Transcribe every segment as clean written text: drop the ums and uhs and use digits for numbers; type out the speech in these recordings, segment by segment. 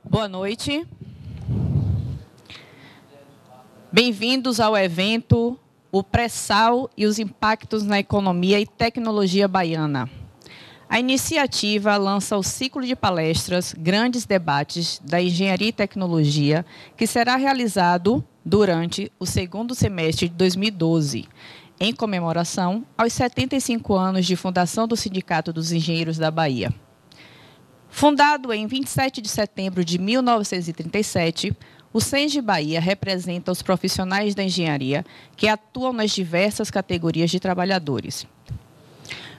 Boa noite. Bem-vindos ao evento O Pré-Sal e os Impactos na Economia e Tecnologia Baiana. A iniciativa lança o ciclo de palestras Grandes Debates da Engenharia e Tecnologia, que será realizado durante o segundo semestre de 2012, em comemoração aos 75 anos de fundação do Sindicato dos Engenheiros da Bahia. Fundado em 27 de setembro de 1937, o SENGE Bahia representa os profissionais da engenharia que atuam nas diversas categorias de trabalhadores.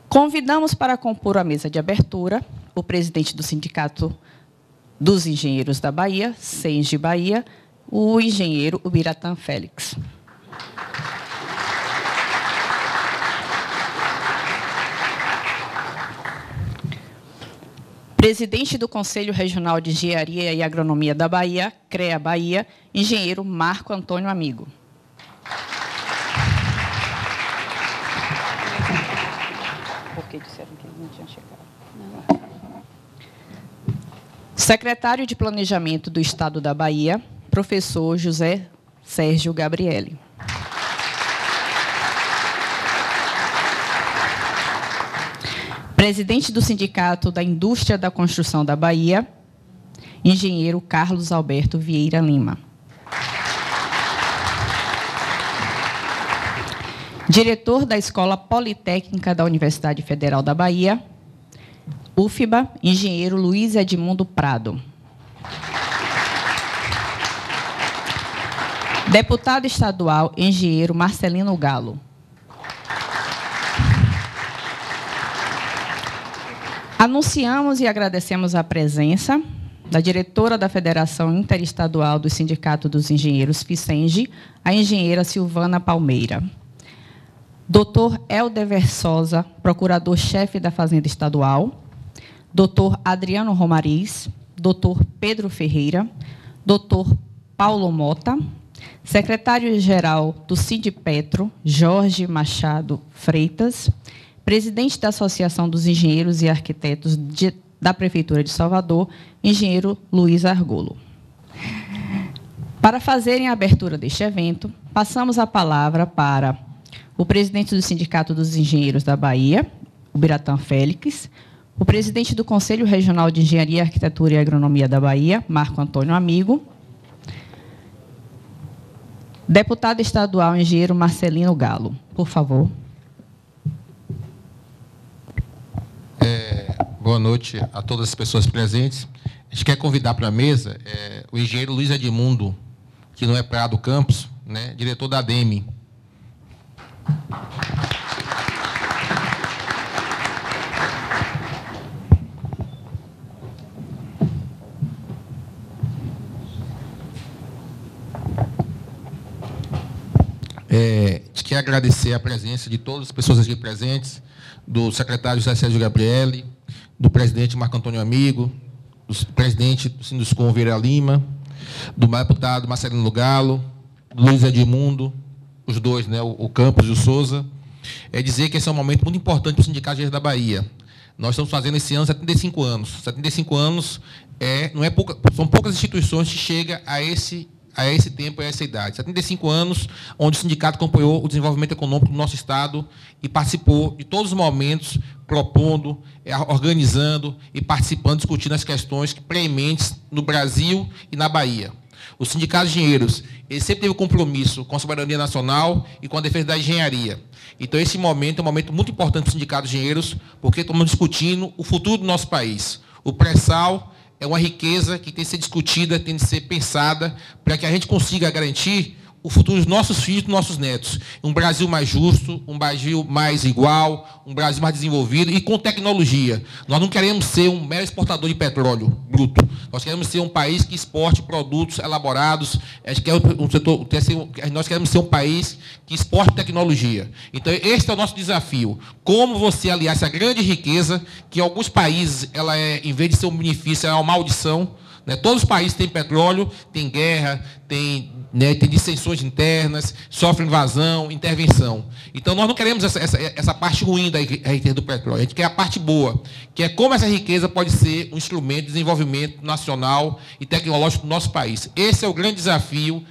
Convidamos para compor a mesa de abertura o presidente do Sindicato dos Engenheiros da Bahia, SENGE Bahia, o engenheiro Ubiratã Félix. Presidente do Conselho Regional de Engenharia e Agronomia da Bahia, CREA Bahia, engenheiro Marco Antônio Amigo. Porque disseram que ele não tinha chegado. Secretário de Planejamento do Estado da Bahia, professor José Sérgio Gabriele. Presidente do Sindicato da Indústria da Construção da Bahia, engenheiro Carlos Alberto Vieira Lima. Diretor da Escola Politécnica da Universidade Federal da Bahia, UFBA, engenheiro Luiz Edmundo Prado. Deputado estadual, engenheiro Marcelino Galo. Anunciamos e agradecemos a presença da diretora da Federação Interestadual do Sindicato dos Engenheiros, FISENGE, a engenheira Silvana Palmeira. Dr. Helder Versosa, procurador-chefe da Fazenda Estadual. Dr. Adriano Romariz. Dr. Pedro Ferreira. Dr. Paulo Mota. Secretário-geral do Sindipetro, Jorge Machado Freitas. Presidente da Associação dos Engenheiros e Arquitetos da Prefeitura de Salvador, engenheiro Luiz Argolo. Para fazerem a abertura deste evento, passamos a palavra para o presidente do Sindicato dos Engenheiros da Bahia, Ubiratã Félix, o presidente do Conselho Regional de Engenharia, Arquitetura e Agronomia da Bahia, Marco Antônio Amigo, deputado estadual, engenheiro Marcelino Galo. Por favor. Boa noite a todas as pessoas presentes. A gente quer convidar para a mesa o engenheiro Luiz Edmundo, que não é Prado Campos, né, diretor da ADEME. A gente quer agradecer a presença de todas as pessoas aqui presentes, do secretário José Sérgio Gabriele, do presidente Marco Antônio Amigo, do presidente do Sinduscom Vieira Lima, do deputado Marcelino Galo, do Luiz Edmundo, os dois, né, o Campos e o Souza. É dizer que esse é um momento muito importante para o Sindicato de Engenheiros da Bahia. Nós estamos fazendo esse ano 75 anos. 75 anos são poucas instituições que chegam a esse tempo, a essa idade. 75 anos, onde o sindicato acompanhou o desenvolvimento econômico do nosso Estado e participou de todos os momentos, propondo, organizando e participando, discutindo as questões prementes no Brasil e na Bahia. O Sindicato de Engenheiros, ele sempre teve compromisso com a soberania nacional e com a defesa da engenharia. Então, esse momento é um momento muito importante para o Sindicato de Engenheiros, porque estamos discutindo o futuro do nosso país. O pré-sal é uma riqueza que tem que ser discutida, tem que ser pensada, para que a gente consiga garantir o futuro dos nossos filhos e dos nossos netos. Um Brasil mais justo, um Brasil mais igual, um Brasil mais desenvolvido e com tecnologia. Nós não queremos ser um mero exportador de petróleo bruto. Nós queremos ser um país que exporte produtos elaborados. Nós queremos ser um país que exporte tecnologia. Então, este é o nosso desafio. Como você aliar essa grande riqueza, que em alguns países, ela em vez de ser um benefício, ela é uma maldição. Todos os países têm petróleo, têm guerra, tem dissensões internas, sofrem invasão, intervenção. Então, nós não queremos essa parte ruim da riqueza do petróleo. A gente quer a parte boa, que é como essa riqueza pode ser um instrumento de desenvolvimento nacional e tecnológico do nosso país. Esse é o grande desafio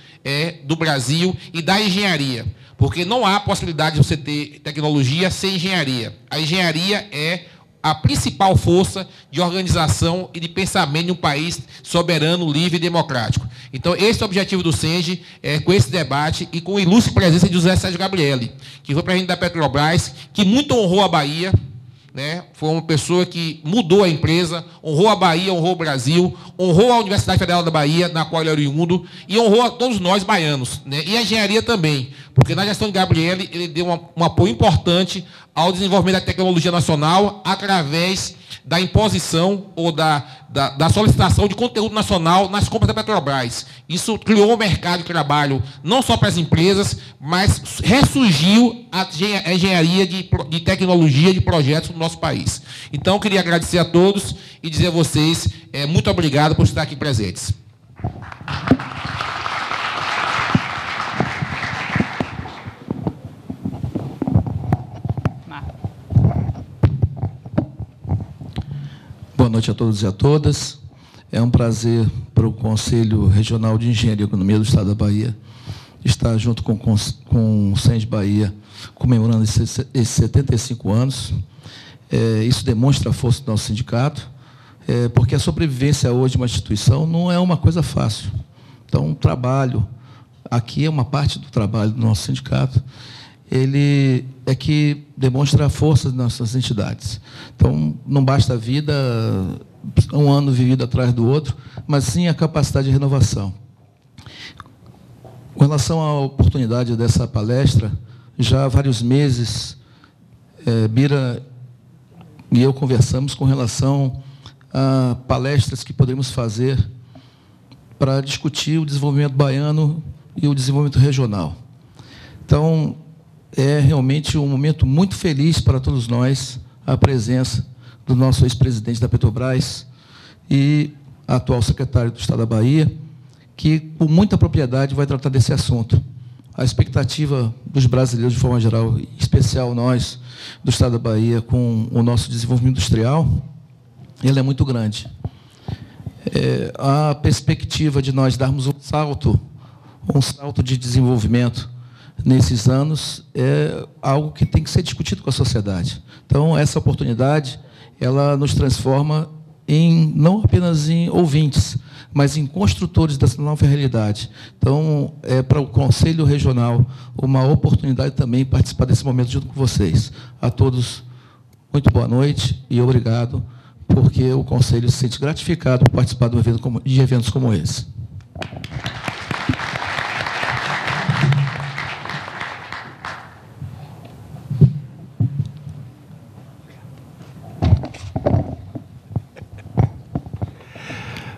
do Brasil e da engenharia, porque não há possibilidade de você ter tecnologia sem engenharia. A engenharia é a principal força de organização e de pensamento de um país soberano, livre e democrático. Então, esse é o objetivo do SENGE, com esse debate e com a ilustre presença de José Sérgio Gabrielli, que foi presidente da Petrobras, que muito honrou a Bahia, foi uma pessoa que mudou a empresa, honrou a Bahia, honrou o Brasil, honrou a Universidade Federal da Bahia, na qual ele é oriundo, e honrou a todos nós baianos, e a engenharia também, porque na gestão de Gabrielli ele deu um apoio importante ao desenvolvimento da tecnologia nacional através da imposição ou da solicitação de conteúdo nacional nas compras da Petrobras. Isso criou um mercado de trabalho não só para as empresas, mas ressurgiu a engenharia de tecnologia, de projetos no nosso país. Então, eu queria agradecer a todos e dizer a vocês muito obrigado por estar aqui presentes. Boa noite a todos e a todas. É um prazer para o Conselho Regional de Engenharia e Economia do Estado da Bahia estar junto com o SENGE Bahia, comemorando esses 75 anos. Isso demonstra a força do nosso sindicato, porque a sobrevivência hoje de uma instituição não é uma coisa fácil. Então, o trabalho, aqui é uma parte do trabalho do nosso sindicato, ele é que demonstra a força das nossas entidades. Então, não basta a vida, um ano vivido atrás do outro, mas sim a capacidade de renovação. Com relação à oportunidade dessa palestra, já há vários meses, Bira e eu conversamos com relação a palestras que podemos fazer para discutir o desenvolvimento baiano e o desenvolvimento regional. Então, é realmente um momento muito feliz para todos nós, a presença do nosso ex-presidente da Petrobras e atual secretário do Estado da Bahia, que, com muita propriedade, vai tratar desse assunto. A expectativa dos brasileiros, de forma geral, em especial nós, do Estado da Bahia, com o nosso desenvolvimento industrial, ele é muito grande. A perspectiva de nós darmos um salto de desenvolvimento nesses anos é algo que tem que ser discutido com a sociedade. Então, essa oportunidade, ela nos transforma não apenas em ouvintes, mas em construtores dessa nova realidade. Então, é para o Conselho Regional uma oportunidade também participar desse momento junto com vocês. A todos, muito boa noite e obrigado, porque o Conselho se sente gratificado por participar de eventos como esse.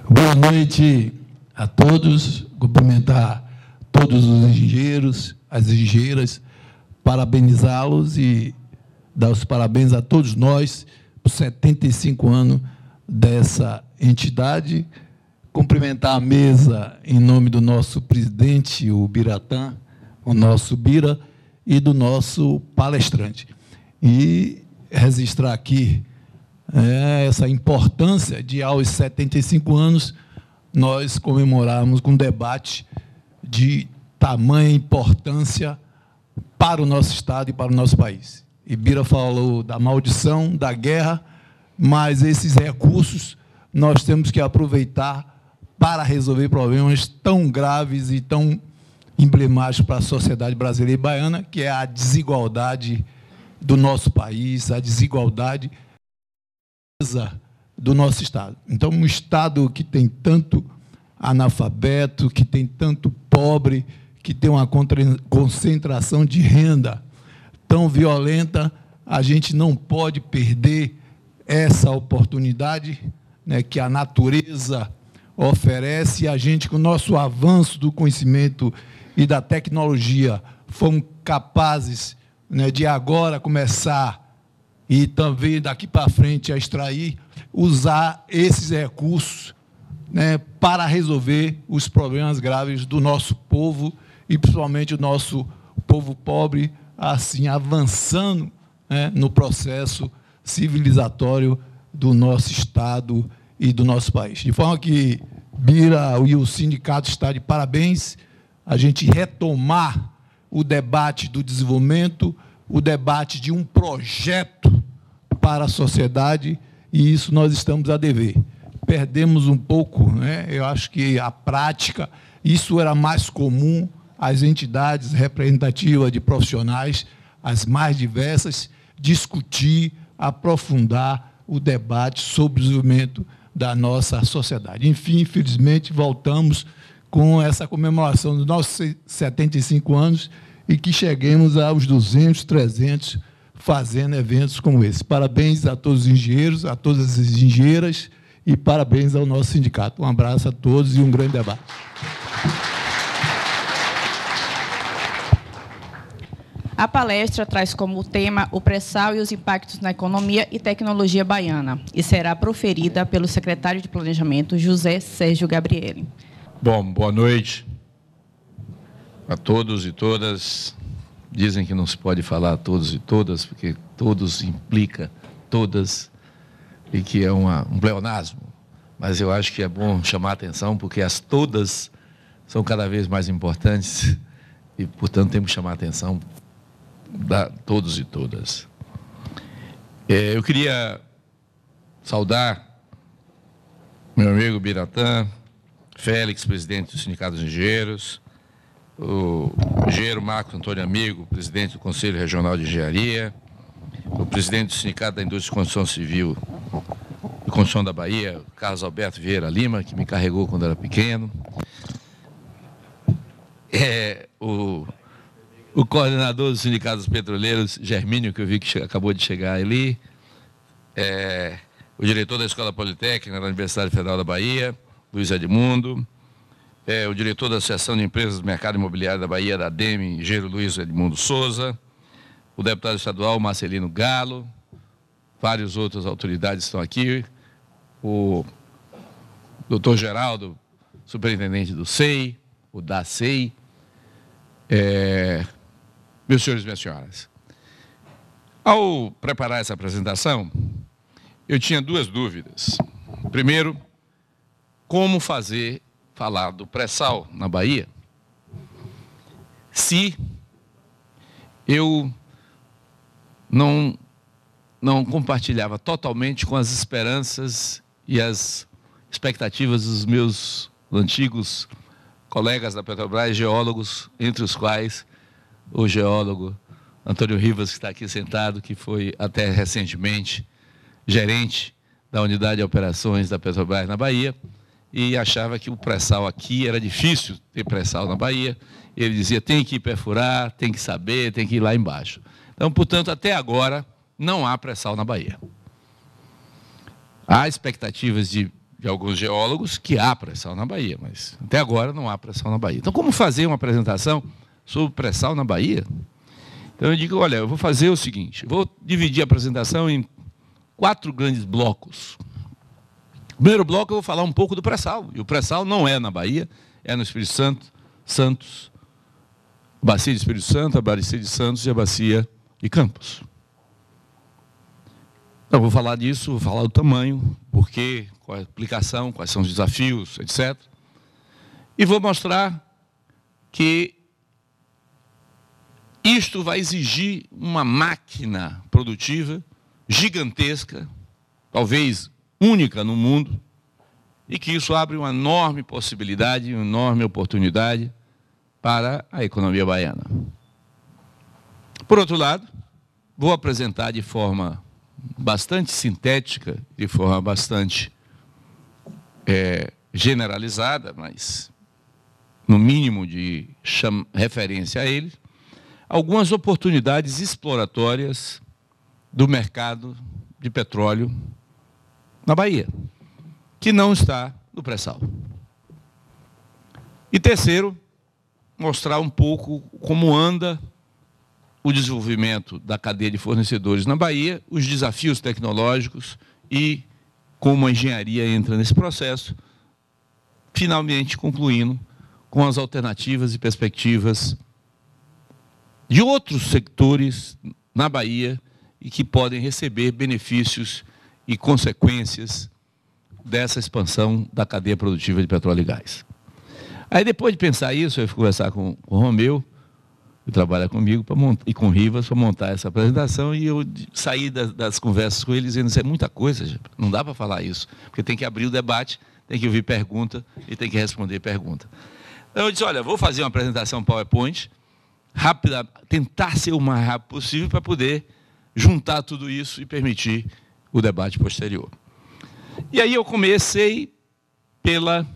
Boa noite a todos, cumprimentar todos os engenheiros, as engenheiras, parabenizá-los e dar os parabéns a todos nós por 75 anos dessa entidade, cumprimentar a mesa em nome do nosso presidente, o Biratã, o nosso Bira, e do nosso palestrante. E registrar aqui essa importância de, aos 75 anos, nós comemorarmos com um debate de tamanha importância para o nosso Estado e para o nosso país. Ibira falou da maldição, da guerra, mas esses recursos nós temos que aproveitar para resolver problemas tão graves e tão emblemáticos para a sociedade brasileira e baiana, que é a desigualdade do nosso país, a desigualdade do nosso Estado. Então, um Estado que tem tanto analfabeto, que tem tanto pobre, que tem uma concentração de renda tão violenta, a gente não pode perder essa oportunidade, né, que a natureza oferece, e a gente, com o nosso avanço do conhecimento e da tecnologia, fomos capazes, né, de agora começar e também daqui para frente a extrair, usar esses recursos, né, para resolver os problemas graves do nosso povo, e principalmente o nosso povo pobre, assim, avançando, né, no processo civilizatório do nosso Estado e do nosso país. De forma que Bira e o sindicato está de parabéns, a gente retomar o debate do desenvolvimento, o debate de um projeto para a sociedade, e isso nós estamos a dever. Perdemos um pouco, né? Eu acho que a prática, isso era mais comum, as entidades representativas de profissionais, as mais diversas, discutir, aprofundar o debate sobre o desenvolvimento da nossa sociedade. Enfim, infelizmente, voltamos com essa comemoração dos nossos 75 anos e que cheguemos aos 200, 300, fazendo eventos como esse. Parabéns a todos os engenheiros, a todas as engenheiras, e parabéns ao nosso sindicato. Um abraço a todos e um grande debate. A palestra traz como tema o pré-sal e os impactos na economia e tecnologia baiana e será proferida pelo secretário de Planejamento, José Sérgio Gabrielli. Bom, boa noite a todos e todas. Dizem que não se pode falar a todos e todas, porque todos implica todas, e que é um pleonasmo. Mas eu acho que é bom chamar a atenção, porque as todas são cada vez mais importantes e, portanto, temos que chamar a atenção da todos e todas. Eu queria saudar meu amigo Biratã, Félix, presidente do Sindicato dos Engenheiros, o engenheiro Marcos Antônio Amigo, presidente do Conselho Regional de Engenharia, o presidente do Sindicato da Indústria de Construção Civil e Construção da Bahia, Carlos Alberto Vieira Lima, que me carregou quando era pequeno, o coordenador dos sindicatos petroleiros, Germínio, que eu vi que acabou de chegar ali, o diretor da Escola Politécnica da Universidade Federal da Bahia, Luiz Edmundo, o diretor da Associação de Empresas do Mercado Imobiliário da Bahia, da ADEME, engenheiro Luiz Edmundo Souza, o deputado estadual Marcelino Galo, várias outras autoridades estão aqui, o doutor Geraldo, superintendente do SEI, o da SEI, meus senhores e minhas senhoras. Ao preparar essa apresentação, eu tinha duas dúvidas. Primeiro, como falar do pré-sal na Bahia, se eu não compartilhava totalmente com as esperanças e as expectativas dos meus antigos colegas da Petrobras, geólogos, entre os quais o geólogo Antônio Rivas, que está aqui sentado, que foi até recentemente gerente da unidade de operações da Petrobras na Bahia, e achava que o pré-sal aqui era difícil ter pré-sal na Bahia. Ele dizia, tem que perfurar, tem que saber, tem que ir lá embaixo. Então, portanto, até agora, não há pré-sal na Bahia. Há expectativas de alguns geólogos que há pré-sal na Bahia, mas até agora não há pré-sal na Bahia. Então, como fazer uma apresentação sobre pré-sal na Bahia? Então, eu digo, olha, eu vou fazer o seguinte, vou dividir a apresentação em 4 grandes blocos. No primeiro bloco, eu vou falar um pouco do pré-sal, e o pré-sal não é na Bahia, é no Espírito Santo, Santos, a Bacia de Espírito Santo, a Bacia de Santos e a Bacia de Campos. Então, vou falar disso, vou falar do tamanho, porquê, qual é a aplicação, quais são os desafios, etc. E vou mostrar que isto vai exigir uma máquina produtiva gigantesca, talvez única no mundo, e que isso abre uma enorme possibilidade, uma enorme oportunidade para a economia baiana. Por outro lado, vou apresentar de forma bastante sintética, de forma bastante generalizada, mas no mínimo de referência a ele, algumas oportunidades exploratórias do mercado de petróleo na Bahia, que não está no pré-sal. E terceiro, mostrar um pouco como anda o desenvolvimento da cadeia de fornecedores na Bahia, os desafios tecnológicos e como a engenharia entra nesse processo, finalmente concluindo com as alternativas e perspectivas de outros sectores na Bahia e que podem receber benefícios e consequências dessa expansão da cadeia produtiva de petróleo e gás. Aí, depois de pensar isso, eu fui conversar com o Romeu, que trabalha comigo, e com o Rivas, para montar essa apresentação, e eu saí das conversas com eles dizendo, isso é muita coisa, não dá para falar isso, porque tem que abrir o debate, tem que ouvir pergunta e tem que responder pergunta. Então, eu disse, olha, vou fazer uma apresentação PowerPoint, rápida, tentar ser o mais rápido possível para poder juntar tudo isso e permitir o debate posterior. E aí eu comecei pela...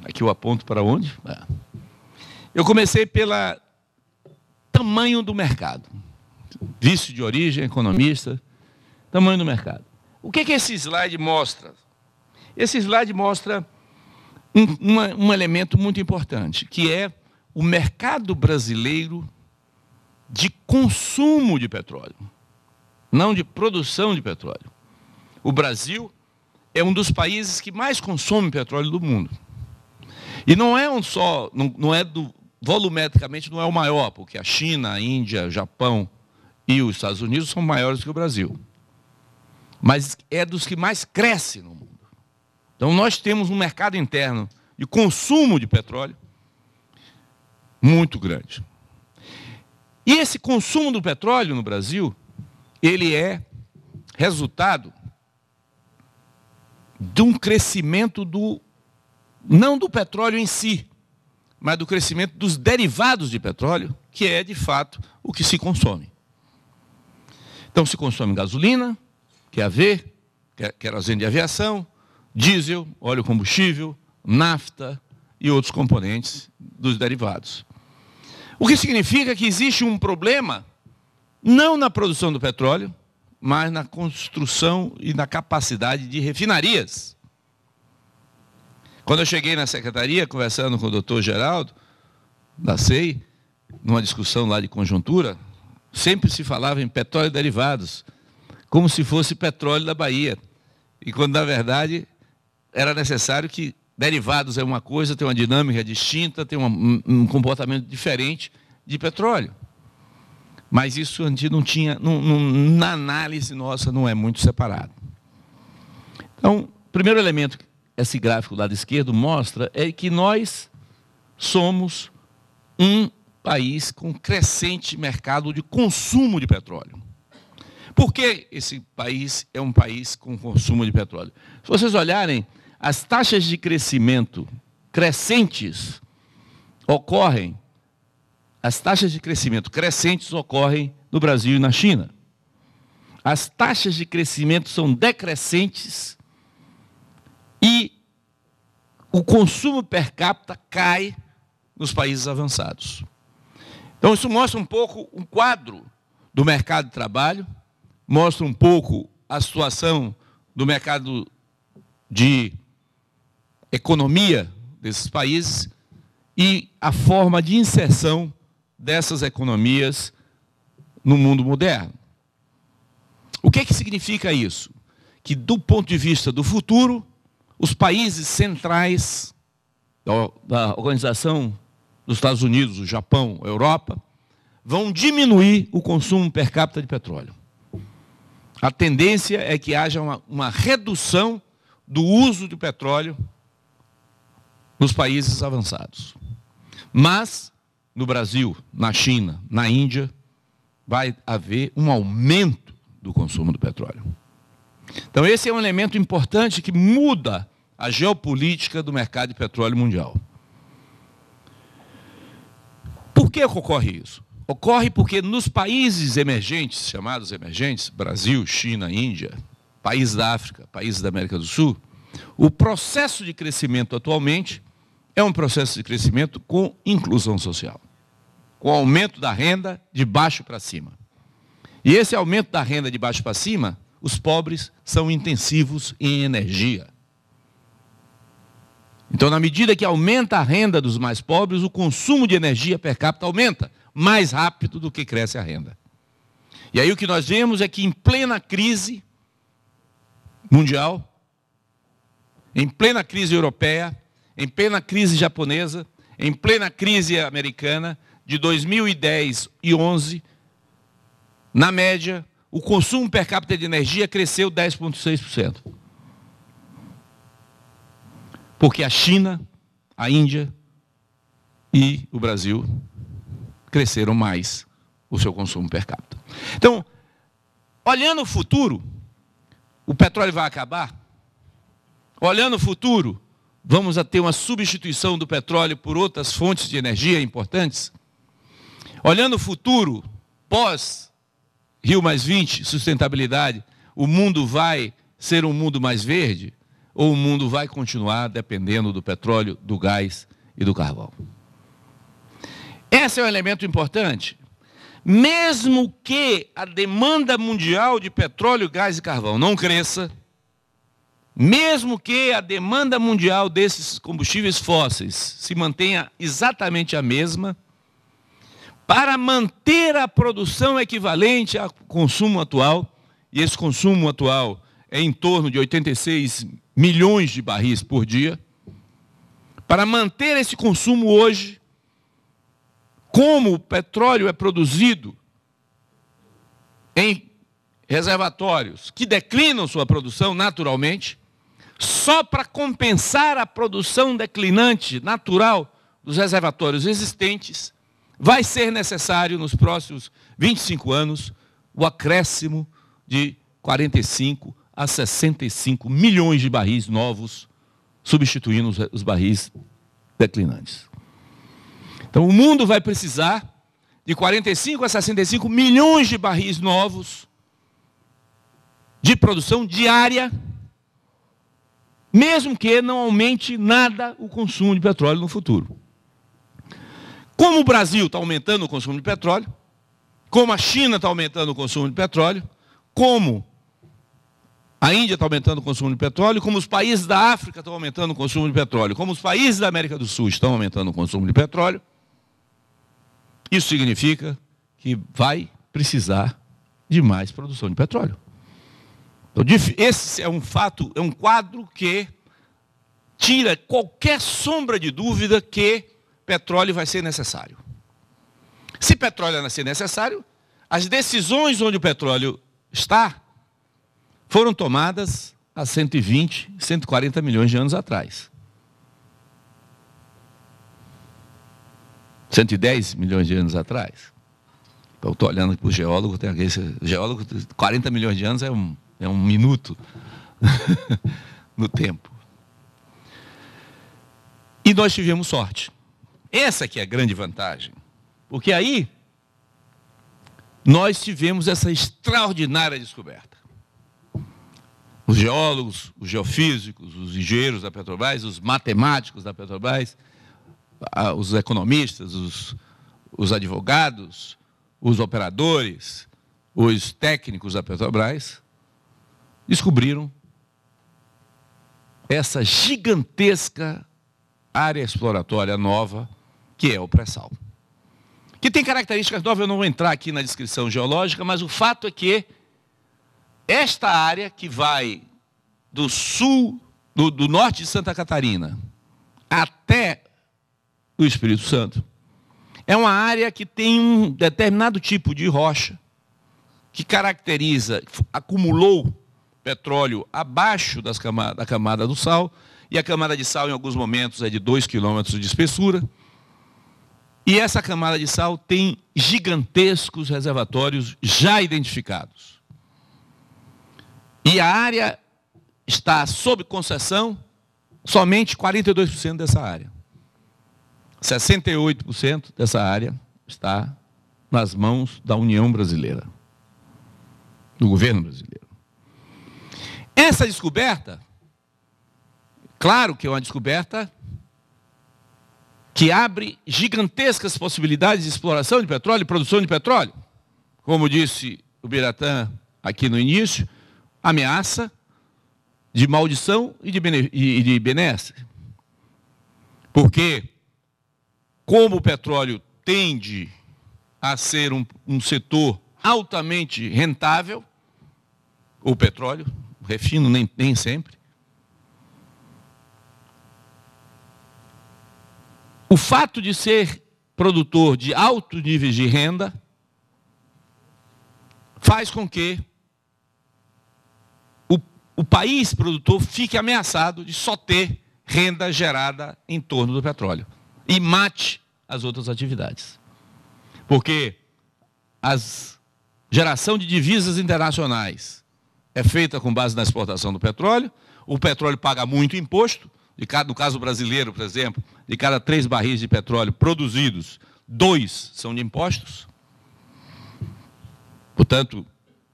Aqui eu aponto para onde? Eu comecei pelo tamanho do mercado. Vice de origem, economista, tamanho do mercado. O que esse slide mostra? Esse slide mostra um elemento muito importante, que é o mercado brasileiro de consumo de petróleo, não de produção de petróleo. O Brasil é um dos países que mais consome petróleo do mundo. E não é volumetricamente não é o maior, porque a China, a Índia, o Japão e os Estados Unidos são maiores que o Brasil. Mas é dos que mais cresce no mundo. Então nós temos um mercado interno de consumo de petróleo muito grande. E esse consumo do petróleo no Brasil, ele é resultado de um crescimento não do petróleo em si, mas do crescimento dos derivados de petróleo, que é, de fato, o que se consome. Então, se consome gasolina, QAV, querosene de aviação, diesel, óleo combustível, nafta e outros componentes dos derivados. O que significa que existe um problema, não na produção do petróleo, mas na construção e na capacidade de refinarias. Quando eu cheguei na secretaria, conversando com o doutor Geraldo, da SEI, numa discussão lá de conjuntura, sempre se falava em petróleo e derivados, como se fosse petróleo da Bahia. E quando, na verdade, era necessário que derivados é uma coisa, tem uma dinâmica distinta, tem um comportamento diferente de petróleo. Mas isso a gente não tinha, na análise nossa, não é muito separado. Então, o primeiro elemento que esse gráfico do lado esquerdo mostra é que nós somos um país com crescente mercado de consumo de petróleo. Por que esse país é um país com consumo de petróleo? Se vocês olharem, as taxas de crescimento crescentes ocorrem, as taxas de crescimento crescentes ocorrem no Brasil e na China. As taxas de crescimento são decrescentes e o consumo per capita cai nos países avançados. Então, isso mostra um pouco um quadro do mercado de trabalho, mostra um pouco a situação do mercado de economia desses países e a forma de inserção dessas economias no mundo moderno. O que significa isso? Que, do ponto de vista do futuro, os países centrais da Organização dos Estados Unidos, o Japão, a Europa, vão diminuir o consumo per capita de petróleo. A tendência é que haja uma redução do uso de petróleo nos países avançados. Mas, no Brasil, na China, na Índia, vai haver um aumento do consumo do petróleo. Então, esse é um elemento importante que muda a geopolítica do mercado de petróleo mundial. Por que ocorre isso? Ocorre porque nos países emergentes, chamados emergentes, Brasil, China, Índia, países da África, países da América do Sul, o processo de crescimento atualmente é um processo de crescimento com inclusão social, com aumento da renda de baixo para cima. E esse aumento da renda de baixo para cima, os pobres são intensivos em energia. Então, na medida que aumenta a renda dos mais pobres, o consumo de energia per capita aumenta mais rápido do que cresce a renda. E aí o que nós vemos é que em plena crise mundial, em plena crise europeia, em plena crise japonesa, em plena crise americana, de 2010 e 2011, na média, o consumo per capita de energia cresceu 10,6%. Porque a China, a Índia e o Brasil cresceram mais o seu consumo per capita. Então, olhando o futuro, o petróleo vai acabar? Olhando o futuro, vamos a ter uma substituição do petróleo por outras fontes de energia importantes? Olhando o futuro, pós Rio+20, sustentabilidade, o mundo vai ser um mundo mais verde? Ou o mundo vai continuar dependendo do petróleo, do gás e do carvão? Esse é um elemento importante. Mesmo que a demanda mundial de petróleo, gás e carvão não cresça, mesmo que a demanda mundial desses combustíveis fósseis se mantenha exatamente a mesma, para manter a produção equivalente ao consumo atual, e esse consumo atual é em torno de 86 milhões de barris por dia, para manter esse consumo hoje, como o petróleo é produzido em reservatórios que declinam sua produção naturalmente, só para compensar a produção declinante natural dos reservatórios existentes, vai ser necessário, nos próximos 25 anos, o acréscimo de 45 a 65 milhões de barris novos, substituindo os barris declinantes. Então, o mundo vai precisar de 45 a 65 milhões de barris novos de produção diária, mesmo que não aumente nada o consumo de petróleo no futuro. Como o Brasil está aumentando o consumo de petróleo, como a China está aumentando o consumo de petróleo, como a Índia está aumentando o consumo de petróleo, como os países da África estão aumentando o consumo de petróleo, como os países da América do Sul estão aumentando o consumo de petróleo, isso significa que vai precisar de mais produção de petróleo. Então, esse é um fato, é um quadro que tira qualquer sombra de dúvida que petróleo vai ser necessário. Se petróleo vai ser necessário, as decisões onde o petróleo está foram tomadas há 120, 140 milhões de anos atrás. 110 milhões de anos atrás. Então, estou olhando para o geólogo, tem esse geólogo, 40 milhões de anos é um minuto no tempo. E nós tivemos sorte. Essa que é a grande vantagem. Porque aí, nós tivemos essa extraordinária descoberta. Os geólogos, os geofísicos, os engenheiros da Petrobras, os matemáticos da Petrobras, os economistas, os advogados, os operadores, os técnicos da Petrobras, descobriram essa gigantesca área exploratória nova, que é o pré-sal. Que tem características novas, eu não vou entrar aqui na descrição geológica, mas o fato é que esta área que vai do sul, do norte de Santa Catarina até o Espírito Santo, é uma área que tem um determinado tipo de rocha que caracteriza, acumulou petróleo abaixo da camada do sal, e a camada de sal em alguns momentos é de 2 quilômetros de espessura, e essa camada de sal tem gigantescos reservatórios já identificados. E a área está sob concessão, somente 42% dessa área. 68% dessa área está nas mãos da União Brasileira, do governo brasileiro. Essa descoberta, claro que é uma descoberta que abre gigantescas possibilidades de exploração de petróleo e produção de petróleo. Como disse o Biratã aqui no início, ameaça de maldição e de benesse. Porque, como o petróleo tende a ser um setor altamente rentável, o petróleo, refino nem sempre, o fato de ser produtor de alto nível de renda faz com que o país produtor fique ameaçado de só ter renda gerada em torno do petróleo e mate as outras atividades. Porque a geração de divisas internacionais é feita com base na exportação do petróleo, o petróleo paga muito imposto, no caso brasileiro, por exemplo, de cada 3 barris de petróleo produzidos, 2 são de impostos. Portanto,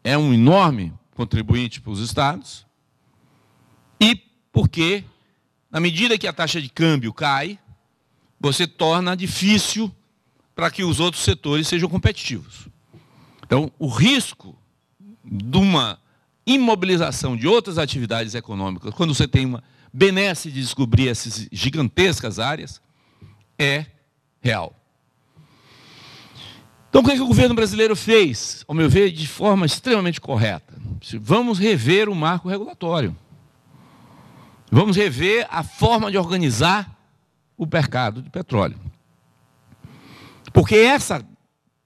é um enorme contribuinte para os estados. E porque, na medida que a taxa de câmbio cai, você torna difícil para que os outros setores sejam competitivos. Então, o risco de uma imobilização de outras atividades econômicas, quando você tem uma benesse de descobrir essas gigantescas áreas, é real. Então, o que o governo brasileiro fez, ao meu ver, de forma extremamente correta? Vamos rever o marco regulatório. Vamos rever a forma de organizar o mercado de petróleo. Porque essa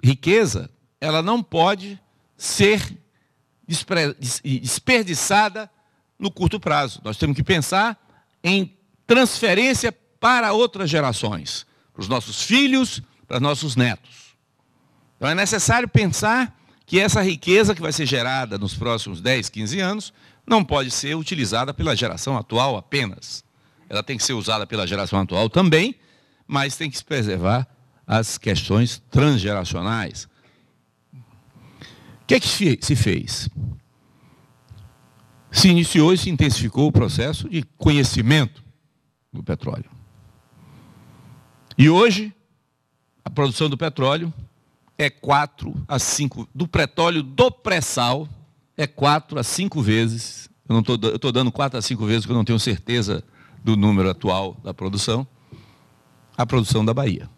riqueza, ela não pode ser desperdiçada no curto prazo. Nós temos que pensar em transferência para outras gerações, para os nossos filhos, para os nossos netos. Então é necessário pensar que essa riqueza que vai ser gerada nos próximos 10, 15 anos não pode ser utilizada pela geração atual apenas. Ela tem que ser usada pela geração atual também, mas tem que se preservar as questões transgeracionais. O que é que se fez? Se iniciou e se intensificou o processo de conhecimento do petróleo. E hoje, a produção do petróleo é 4 a 5, do petróleo do pré-sal, é 4 a 5 vezes, eu estou dando 4 a 5 vezes, porque eu não tenho certeza do número atual da produção, a produção da Bahia.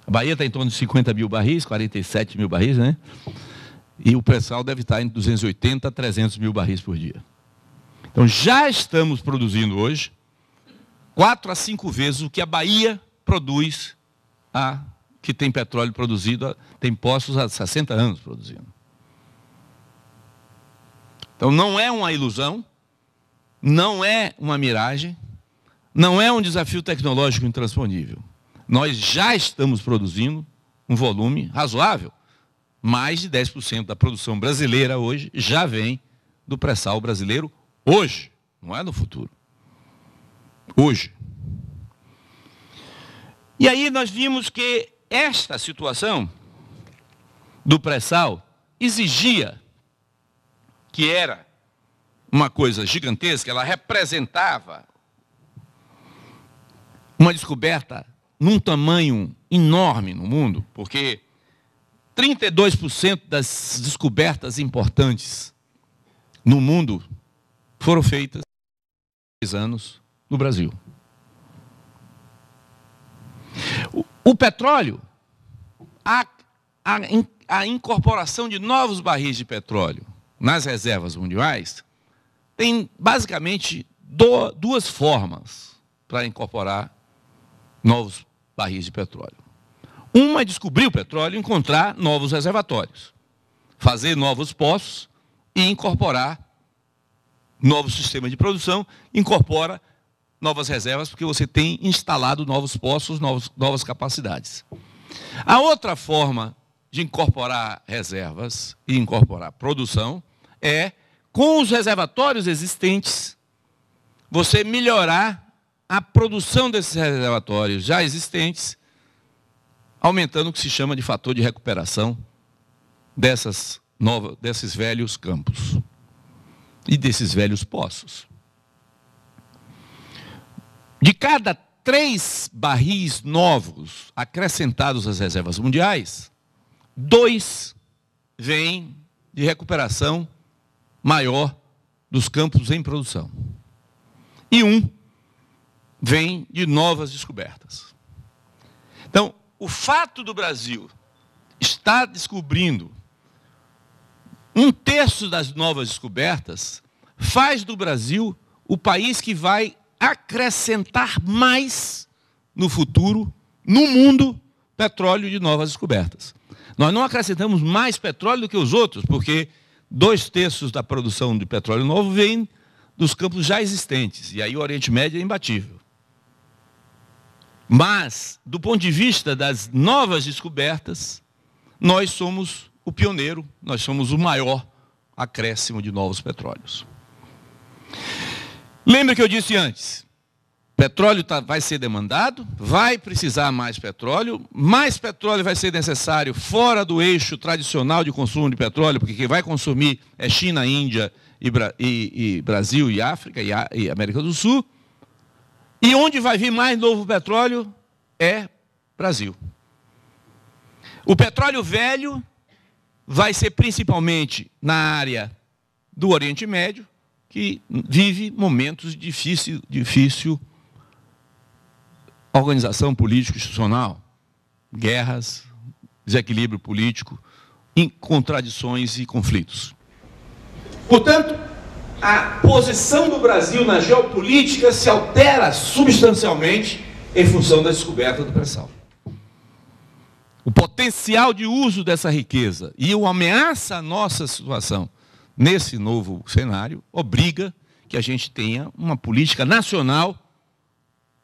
A Bahia está em torno de 50 mil barris, 47 mil barris, né? E o pré-sal deve estar em 280 a 300 mil barris por dia. Então, já estamos produzindo hoje 4 a 5 vezes o que a Bahia produz, que tem petróleo produzido, tem poços há 60 anos produzindo. Então, não é uma ilusão, não é uma miragem, não é um desafio tecnológico intransponível. Nós já estamos produzindo um volume razoável. Mais de 10% da produção brasileira hoje já vem do pré-sal brasileiro hoje, não é no futuro. Hoje. E aí nós vimos que esta situação do pré-sal exigia, que era uma coisa gigantesca, ela representava uma descoberta num tamanho enorme no mundo, porque 32% das descobertas importantes no mundo foram feitas em 10 anos no Brasil. O petróleo, a incorporação de novos barris de petróleo nas reservas mundiais tem basicamente 2 formas para incorporar novos barris de petróleo. Uma é descobrir o petróleo e encontrar novos reservatórios, fazer novos poços e incorporar novos sistemas de produção, incorpora novas reservas, porque você tem instalado novos poços, novas capacidades. A outra forma de incorporar reservas e incorporar produção é, com os reservatórios existentes, você melhorar a produção desses reservatórios já existentes, aumentando o que se chama de fator de recuperação desses velhos campos e desses velhos poços. De cada 3 barris novos acrescentados às reservas mundiais, 2 vêm de recuperação maior dos campos em produção. E 1 vem de novas descobertas. Então, o fato do Brasil estar descobrindo 1/3 das novas descobertas faz do Brasil o país que vai acrescentar mais no futuro, no mundo, petróleo de novas descobertas. Nós não acrescentamos mais petróleo do que os outros, porque 2/3 da produção de petróleo novo vem dos campos já existentes, e aí o Oriente Médio é imbatível. Mas, do ponto de vista das novas descobertas, nós somos o pioneiro, nós somos o maior acréscimo de novos petróleos. Lembra que eu disse antes, petróleo vai ser demandado, vai precisar mais petróleo vai ser necessário fora do eixo tradicional de consumo de petróleo, porque quem vai consumir é China, Índia, e Brasil, e África, e América do Sul. E onde vai vir mais novo petróleo é Brasil. O petróleo velho vai ser principalmente na área do Oriente Médio, que vive momentos de difícil organização político-institucional, guerras, desequilíbrio político, contradições e conflitos. Portanto, a posição do Brasil na geopolítica se altera substancialmente em função da descoberta do pré-sal. O potencial de uso dessa riqueza e a ameaça à nossa situação nesse novo cenário obriga que a gente tenha uma política nacional,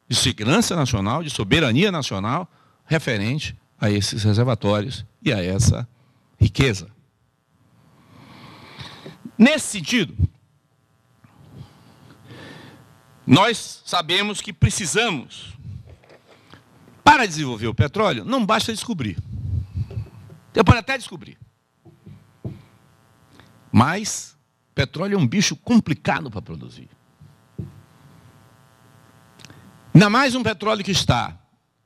de segurança nacional, de soberania nacional, referente a esses reservatórios e a essa riqueza. Nesse sentido, nós sabemos que precisamos, para desenvolver o petróleo, não basta descobrir. Você pode até descobrir. Mas petróleo é um bicho complicado para produzir. Ainda mais um petróleo que está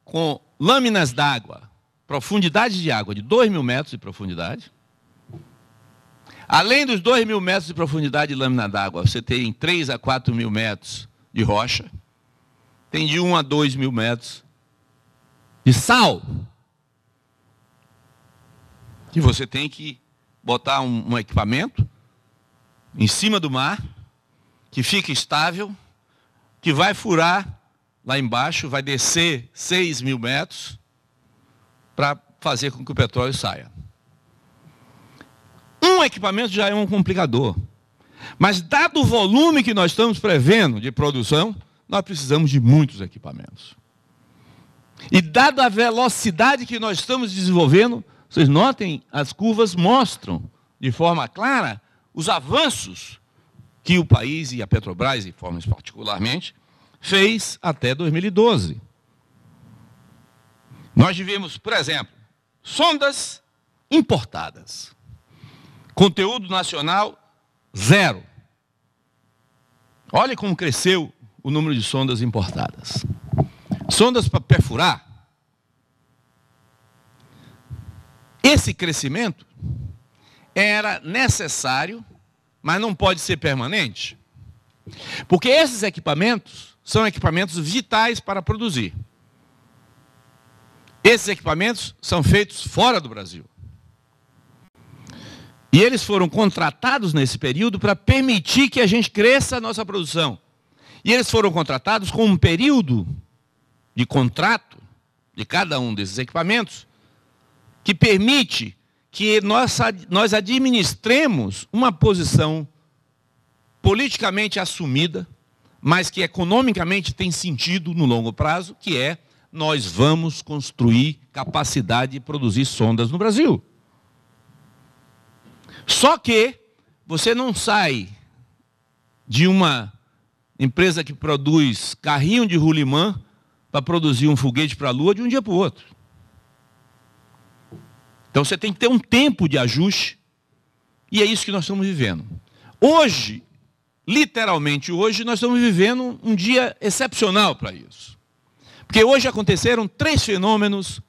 com lâminas d'água, profundidade de água de 2.000 metros de profundidade. Além dos 2.000 metros de profundidade de lâmina d'água, você tem 3 a 4.000 metros de rocha. Tem de 1 a 2.000 metros de sal. Que você tem que botar um equipamento em cima do mar, que fica estável, que vai furar lá embaixo, vai descer 6.000 metros para fazer com que o petróleo saia. Um equipamento já é um complicador. Mas, dado o volume que nós estamos prevendo de produção, nós precisamos de muitos equipamentos. E, dada a velocidade que nós estamos desenvolvendo, vocês notem, as curvas mostram de forma clara os avanços que o país e a Petrobras, de forma particularmente, fez até 2012. Nós tivemos, por exemplo, sondas importadas. Conteúdo nacional, 0. Olha como cresceu o número de sondas importadas. Sondas para perfurar. Esse crescimento era necessário, mas não pode ser permanente. Porque esses equipamentos são equipamentos vitais para produzir. Esses equipamentos são feitos fora do Brasil. E eles foram contratados nesse período para permitir que a gente cresça a nossa produção. E eles foram contratados com um período de contrato de cada um desses equipamentos que permite que nós administremos uma posição politicamente assumida, mas que economicamente tem sentido no longo prazo, que é nós vamos construir capacidade de produzir sondas no Brasil. Só que você não sai de uma empresa que produz carrinho de rolimã para produzir um foguete para a Lua de um dia para o outro. Então você tem que ter um tempo de ajuste, e é isso que nós estamos vivendo. Hoje, literalmente hoje, nós estamos vivendo um dia excepcional para isso. Porque hoje aconteceram 3 fenômenos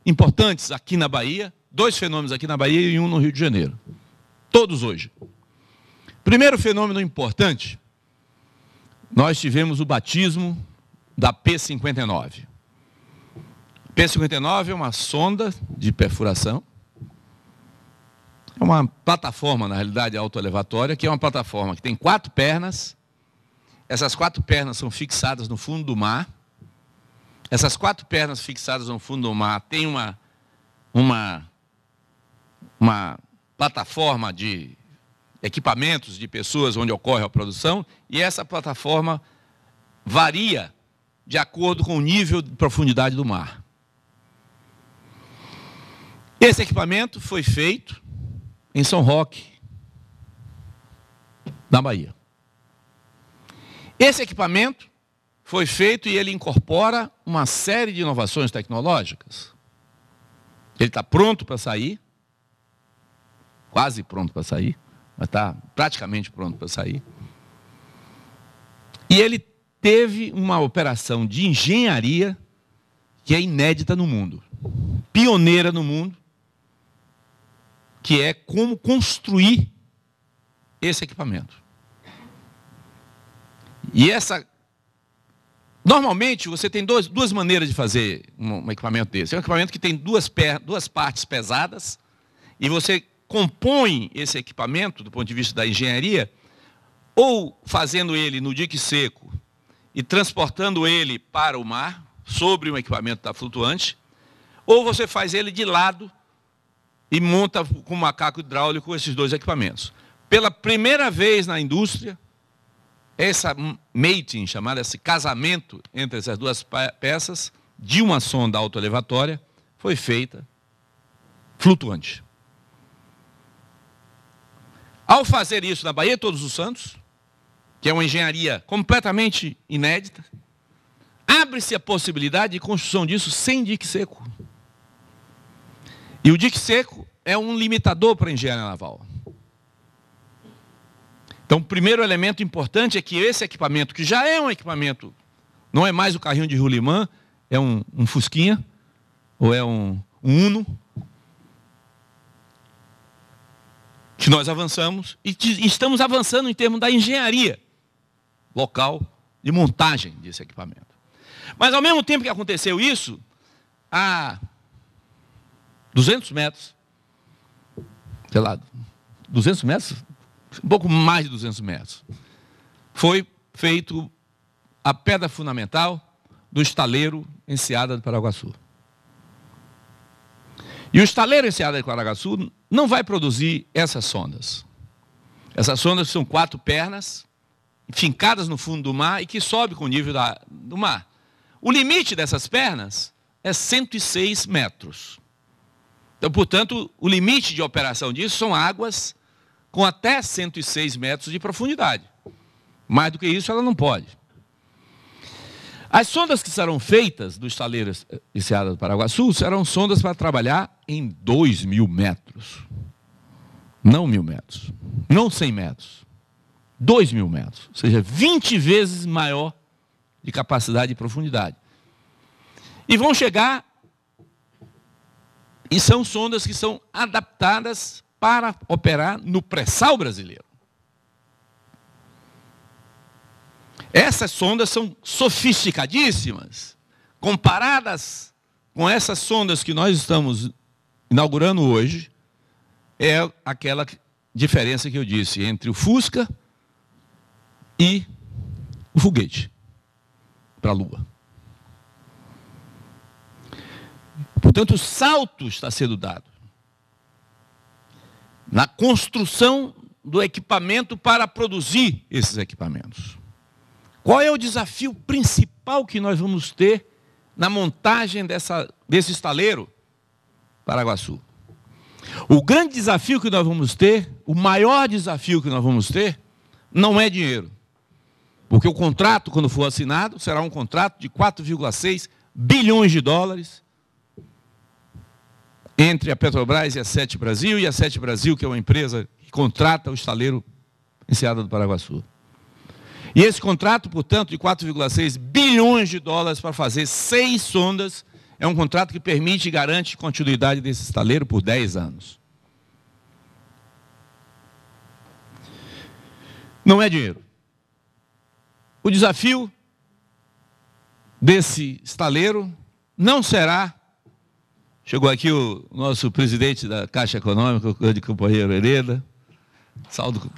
importantes aqui na Bahia, 2 fenômenos aqui na Bahia e 1 no Rio de Janeiro. Todos hoje. Primeiro fenômeno importante, nós tivemos o batismo da P-59. P-59 é uma sonda de perfuração, é uma plataforma, na realidade, autoelevatória, que é uma plataforma que tem 4 pernas. Essas 4 pernas são fixadas no fundo do mar. Essas 4 pernas fixadas no fundo do mar têm uma plataforma de equipamentos de pessoas onde ocorre a produção, e essa plataforma varia de acordo com o nível de profundidade do mar. Esse equipamento foi feito em São Roque, na Bahia. Esse equipamento foi feito e ele incorpora uma série de inovações tecnológicas. Ele está pronto para sair, quase pronto para sair, mas está praticamente pronto para sair. E ele teve uma operação de engenharia que é inédita no mundo, pioneira no mundo, que é como construir esse equipamento. E normalmente você tem duas maneiras de fazer um equipamento desse. É um equipamento que tem duas partes pesadas, e você compõe esse equipamento, do ponto de vista da engenharia, ou fazendo ele no dique seco e transportando ele para o mar, sobre um equipamento da flutuante, ou você faz ele de lado e monta com macaco hidráulico esses 2 equipamentos. Pela primeira vez na indústria, essa mating, chamada esse casamento entre essas 2 peças, de uma sonda autoelevatória, foi feita flutuante. Ao fazer isso na Baía de Todos os Santos, que é uma engenharia completamente inédita, abre-se a possibilidade de construção disso sem dique seco. E o dique seco é um limitador para a engenharia naval. Então, o primeiro elemento importante é que esse equipamento, que já é um equipamento, não é mais o carrinho de rolimã, é um Fusquinha, ou é um Uno, que nós avançamos, e estamos avançando em termos da engenharia local de montagem desse equipamento. Mas, ao mesmo tempo que aconteceu isso, a 200 metros, sei lá, 200 metros? Um pouco mais de 200 metros. Foi feito a pedra fundamental do estaleiro Enseada do Paraguaçu. E o estaleiro Enseada do Paraguaçu não vai produzir essas sondas. Essas sondas são 4 pernas, fincadas no fundo do mar e que sobe com o nível do mar. O limite dessas pernas é 106 metros. Então, portanto, o limite de operação disso são águas com até 106 metros de profundidade. Mais do que isso, ela não pode. As sondas que serão feitas do estaleiro Enseada do Paraguaçu serão sondas para trabalhar em 2.000 metros. Não 1.000 metros. Não 100 metros. 2.000 metros. Ou seja, 20 vezes maior de capacidade e profundidade. E vão chegar... E são sondas que são adaptadas para operar no pré-sal brasileiro. Essas sondas são sofisticadíssimas, comparadas com essas sondas que nós estamos inaugurando hoje, é aquela diferença que eu disse entre o Fusca e o foguete para a Lua. Portanto, o salto está sendo dado na construção do equipamento para produzir esses equipamentos. Qual é o desafio principal que nós vamos ter na montagem desse estaleiro Paraguaçu? O grande desafio que nós vamos ter, o maior desafio que nós vamos ter, não é dinheiro. Porque o contrato, quando for assinado, será um contrato de 4,6 bilhões de dólares entre a Petrobras e a Sete Brasil, e a Sete Brasil, que é uma empresa que contrata o estaleiro Enseada do Paraguaçu. E esse contrato, portanto, de 4,6 bilhões de dólares para fazer 6 sondas, é um contrato que permite e garante continuidade desse estaleiro por 10 anos. Não é dinheiro. O desafio desse estaleiro não será... Chegou aqui o nosso presidente da Caixa Econômica, o grande companheiro Hereda. Saldo.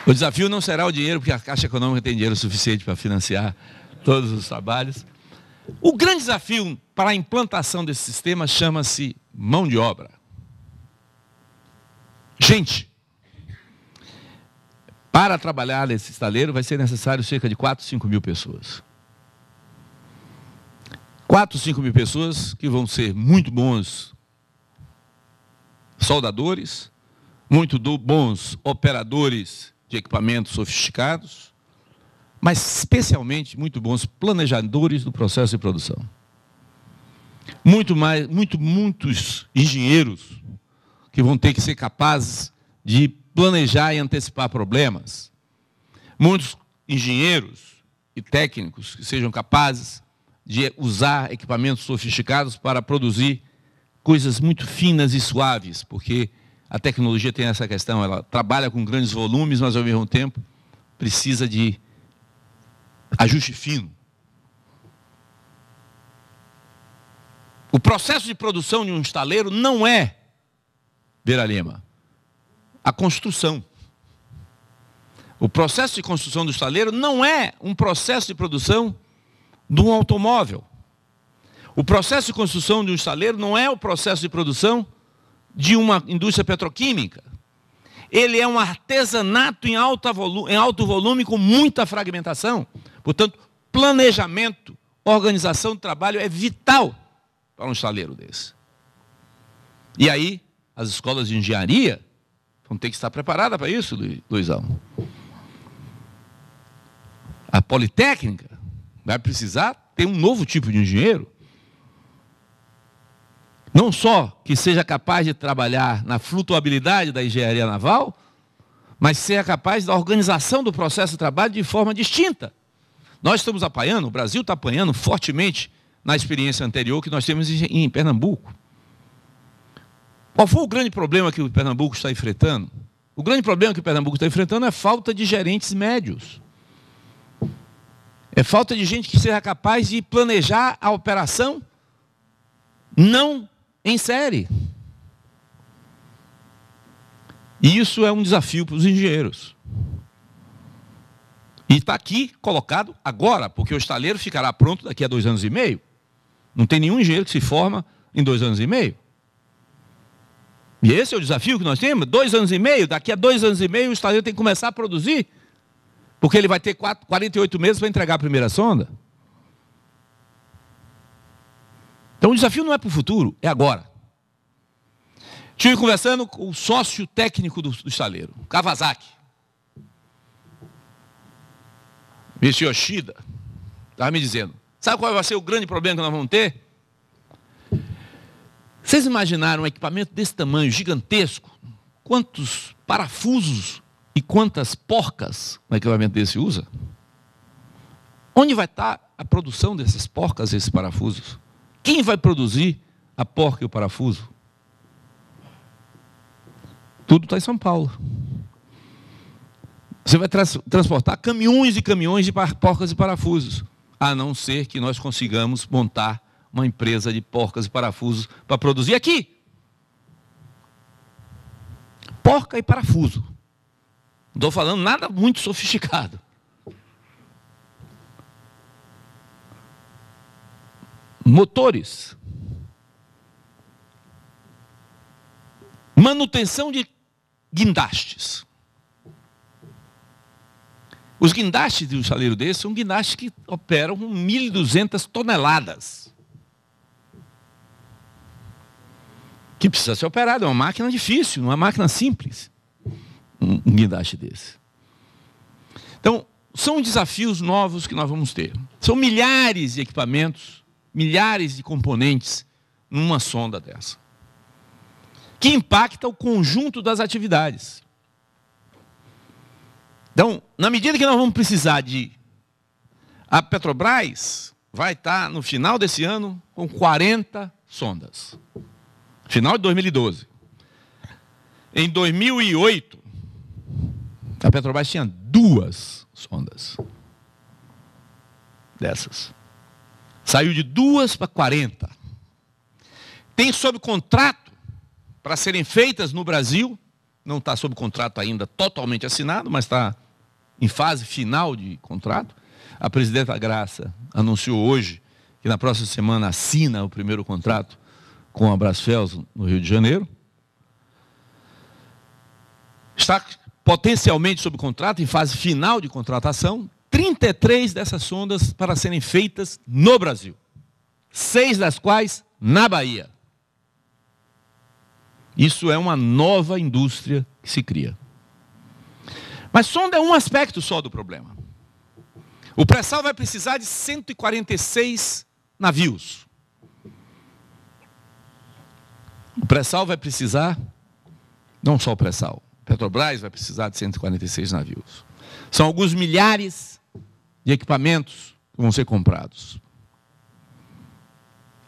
O desafio não será o dinheiro, porque a Caixa Econômica tem dinheiro suficiente para financiar todos os trabalhos. O grande desafio para a implantação desse sistema chama-se mão de obra. Gente, para trabalhar nesse estaleiro vai ser necessário cerca de 4, 5 mil pessoas. 4, 5 mil pessoas que vão ser muito bons soldadores, muito bons operadores de equipamentos sofisticados, mas especialmente muito bons planejadores do processo de produção. Muitos engenheiros que vão ter que ser capazes de planejar e antecipar problemas. Muitos engenheiros e técnicos que sejam capazes de usar equipamentos sofisticados para produzir coisas muito finas e suaves, porque a tecnologia tem essa questão, ela trabalha com grandes volumes, mas ao mesmo tempo precisa de ajuste fino. O processo de produção de um estaleiro não é, Vera Lima, a construção. O processo de construção do estaleiro não é um processo de produção de um automóvel. O processo de construção de um estaleiro não é o processo de produção de uma indústria petroquímica. Ele é um artesanato em alto volume com muita fragmentação. Portanto, planejamento, organização do trabalho é vital para um estaleiro desse. E aí, as escolas de engenharia vão ter que estar preparadas para isso, Luizão. A Politécnica vai precisar ter um novo tipo de engenheiro. Não só que seja capaz de trabalhar na flutuabilidade da engenharia naval, mas seja capaz da organização do processo de trabalho de forma distinta. Nós estamos apanhando, o Brasil está apanhando fortemente na experiência anterior que nós temos em Pernambuco. Qual foi o grande problema que o Pernambuco está enfrentando? O grande problema que o Pernambuco está enfrentando é a falta de gerentes médios. É falta de gente que seja capaz de planejar a operação não em série. E isso é um desafio para os engenheiros. E está aqui colocado agora, porque o estaleiro ficará pronto daqui a 2 anos e meio. Não tem nenhum engenheiro que se forma em 2 anos e meio. E esse é o desafio que nós temos. 2 anos e meio, daqui a 2 anos e meio o estaleiro tem que começar a produzir. Porque ele vai ter 48 meses para entregar a primeira sonda. Então o desafio não é para o futuro, é agora. Estive conversando com o sócio técnico do estaleiro, Kawasaki. Esse Yoshida estava me dizendo, sabe qual vai ser o grande problema que nós vamos ter? Vocês imaginaram um equipamento desse tamanho, gigantesco, quantos parafusos e quantas porcas um equipamento desse usa? Onde vai estar a produção dessas porcas e esses parafusos? Quem vai produzir a porca e o parafuso? Tudo está em São Paulo. Você vai transportar caminhões e caminhões de porcas e parafusos, a não ser que nós consigamos montar uma empresa de porcas e parafusos para produzir aqui. Porca e parafuso. Não estou falando nada muito sofisticado. Motores. Manutenção de guindastes. Os guindastes de um estaleiro desse são guindastes que operam com 1.200 toneladas. Que precisa ser operado, é uma máquina difícil, não é uma máquina simples. Um guindaste desse. Então, são desafios novos que nós vamos ter. São milhares de equipamentos, milhares de componentes numa sonda dessa, que impacta o conjunto das atividades. Então, na medida que nós vamos precisar a Petrobras vai estar, no final desse ano, com 40 sondas. Final de 2012. Em 2008, a Petrobras tinha 2 sondas dessas. Saiu de 2 para 40. Tem sob contrato para serem feitas no Brasil. Não está sob contrato ainda totalmente assinado, mas está em fase final de contrato. A presidenta Graça anunciou hoje que na próxima semana assina o primeiro contrato com a Brasfels no Rio de Janeiro. Está potencialmente sob contrato, em fase final de contratação, 33 dessas sondas para serem feitas no Brasil. 6 das quais na Bahia. Isso é uma nova indústria que se cria. Mas sonda é um aspecto só do problema. O pré-sal vai precisar de 146 navios. O pré-sal vai precisar, não só o pré-sal, Petrobras vai precisar de 146 navios. São alguns milhares de equipamentos que vão ser comprados.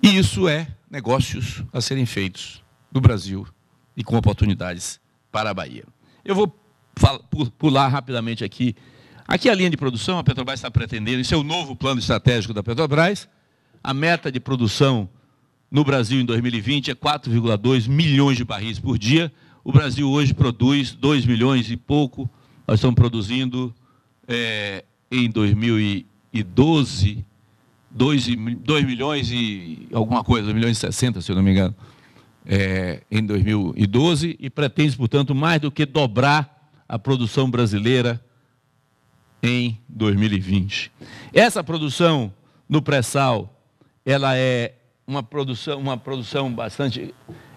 E isso é negócios a serem feitos no Brasil e com oportunidades para a Bahia. Eu vou pular rapidamente aqui. Aqui a linha de produção, a Petrobras está pretendendo, isso é o novo plano estratégico da Petrobras. A meta de produção no Brasil em 2020 é 4,2 milhões de barris por dia. O Brasil hoje produz 2 milhões e pouco. Nós estamos produzindo, em 2012, 2 milhões e alguma coisa, 2 milhões e 60, se eu não me engano, em 2012, e pretende, portanto, mais do que dobrar a produção brasileira em 2020. Essa produção no pré-sal, ela é uma produção bastante...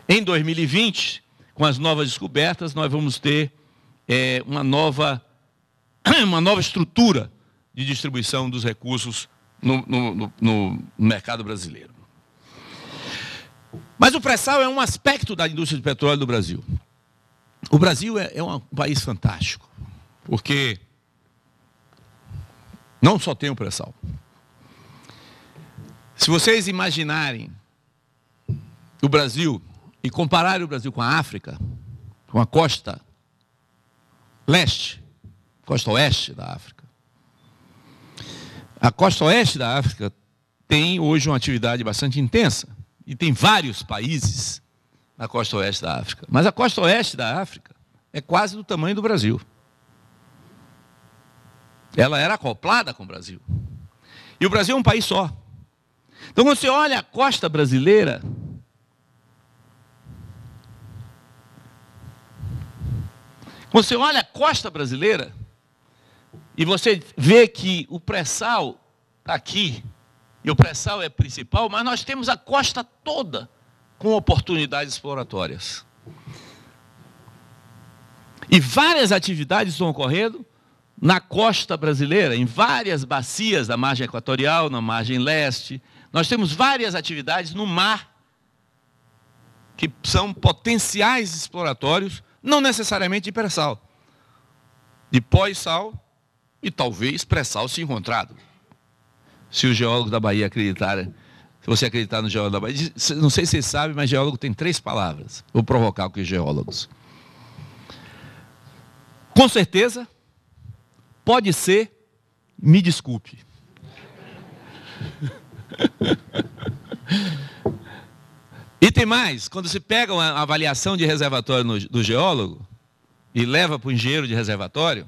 Em 2020, com as novas descobertas, nós vamos ter uma nova estrutura de distribuição dos recursos no mercado brasileiro. Mas o pré-sal é um aspecto da indústria de petróleo do Brasil. O Brasil é um país fantástico, porque não só tem o pré-sal. Se vocês imaginarem o Brasil e compararem o Brasil com a África, com a costa leste, costa oeste da África. A costa oeste da África tem hoje uma atividade bastante intensa. E tem vários países na costa oeste da África. Mas a costa oeste da África é quase do tamanho do Brasil. Ela era acoplada com o Brasil. E o Brasil é um país só. Então, quando você olha a costa brasileira, e você vê que o pré-sal está aqui, e o pré-sal é principal, mas nós temos a costa toda com oportunidades exploratórias. E várias atividades estão ocorrendo na costa brasileira, em várias bacias da margem equatorial, na margem leste. Nós temos várias atividades no mar que são potenciais exploratórios, não necessariamente de pré-sal, de pós-sal e talvez pré-sal se encontrado. Se os geólogos da Bahia acreditarem, se você acreditar no geólogo da Bahia, não sei se vocês sabem, mas geólogo tem 3 palavras. Vou provocar com os geólogos. Com certeza, pode ser, me desculpe. E tem mais, quando se pega uma avaliação de reservatório do geólogo e leva para o engenheiro de reservatório,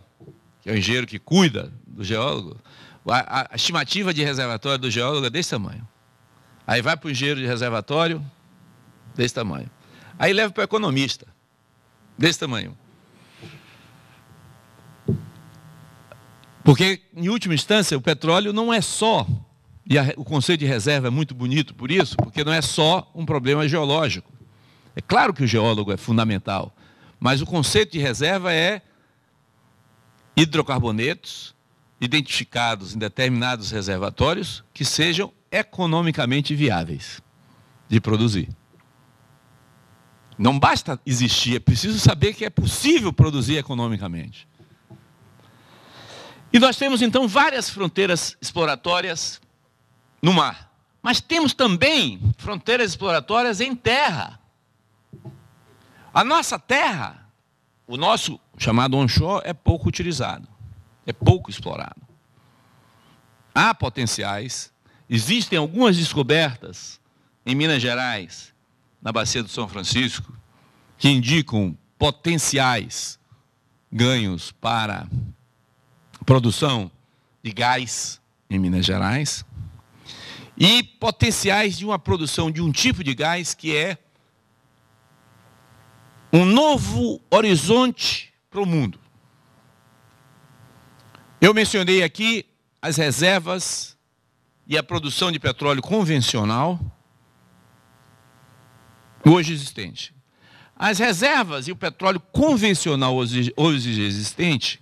que é o engenheiro que cuida do geólogo, a estimativa de reservatório do geólogo é desse tamanho. Aí vai para o engenheiro de reservatório, desse tamanho. Aí leva para o economista, desse tamanho. Porque, em última instância, o petróleo não é só, e o conceito de reserva é muito bonito por isso, porque não é só um problema geológico. É claro que o geólogo é fundamental, mas o conceito de reserva é hidrocarbonetos identificados em determinados reservatórios que sejam economicamente viáveis de produzir. Não basta existir, é preciso saber que é possível produzir economicamente. E nós temos, então, várias fronteiras exploratórias no mar. Mas temos também fronteiras exploratórias em terra. A nossa terra, o nosso chamado onshore, é pouco utilizado, é pouco explorado. Há potenciais, existem algumas descobertas em Minas Gerais, na Bacia do São Francisco, que indicam potenciais ganhos para produção de gás em Minas Gerais e potenciais de uma produção de um tipo de gás que é um novo horizonte para o mundo. Eu mencionei aqui as reservas e a produção de petróleo convencional hoje existente. As reservas e o petróleo convencional hoje existente,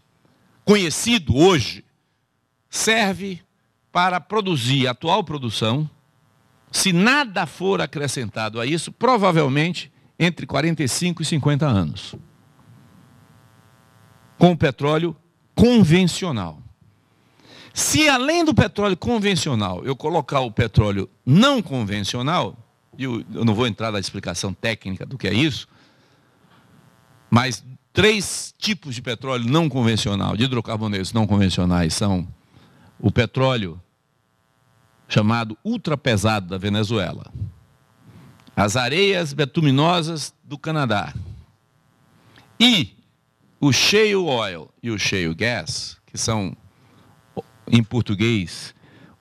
conhecido hoje, serve para produzir a atual produção, se nada for acrescentado a isso, provavelmente entre 45 e 50 anos. Com o petróleo convencional. Se além do petróleo convencional eu colocar o petróleo não convencional, eu não vou entrar na explicação técnica do que é isso, mas 3 tipos de petróleo não convencional, de hidrocarbonetos não convencionais, são o petróleo chamado ultrapesado da Venezuela, as areias bituminosas do Canadá e o shale oil e o shale gas, que são, em português,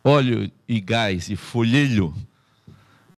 óleo e gás e folhelho